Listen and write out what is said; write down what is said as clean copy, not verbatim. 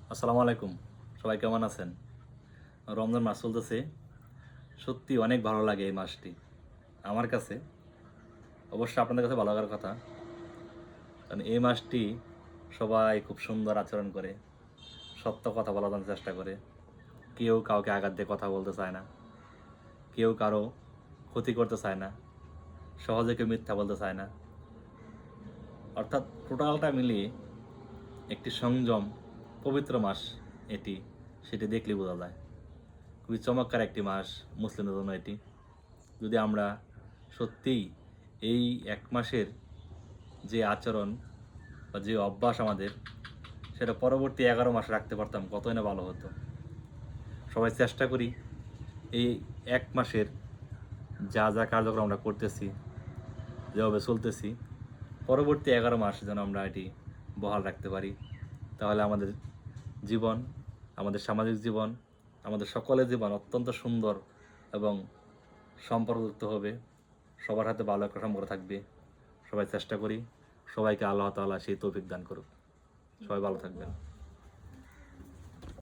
আসসালামু আলাইকুম। সবাই কেমন আছেন? রমজান মাস চলতেছে। সত্যি অনেক ভালো লাগে এই মাসটি আমার কাছে। অবশ্যই আপনাদের কাছে ভালো লাগার কথা। কারণ এই মাসটি সবাই খুব সুন্দর আচরণ করে, সত্য কথা বলার জন্য চেষ্টা করে। কেউ কাউকে আঘাত দিয়ে কথা বলতে চায় না। কেউ কারো ক্ষতি করতে চায় না। সহজে কেউ মিথ্যা বলতে চায় না। অর্থাৎ টোটালটা মিলিয়ে একটি সংযম, পবিত্র মাস এটি, সেটি দেখলেই বোঝা যায়। খুবই চমৎকার একটি মাস মুসলিমদের জন্য এটি। যদি আমরা সত্যিই এই এক মাসের যে আচরণ বা যে অভ্যাস আমাদের, সেটা পরবর্তী 11 মাস রাখতে পারতাম, কতই না ভালো হতো। সবাই চেষ্টা করি এই এক মাসের যা যা কার্যক্রম আমরা করতেছি, যেভাবে চলতেছি, পরবর্তী 11 মাস যেন আমরা এটি বহাল রাখতে পারি। তাহলে আমাদের জীবন, আমাদের সামাজিক জীবন, আমাদের সকলের জীবন অত্যন্ত সুন্দর এবং সম্পর্কযুক্ত হবে। সবার হাতে ভালো একটা সম্পর্ক থাকবে। সবাই চেষ্টা করি, সবাইকে আল্লাহ তাআলা সেই তৌফিক দান করুক। সবাই ভালো থাকবেন।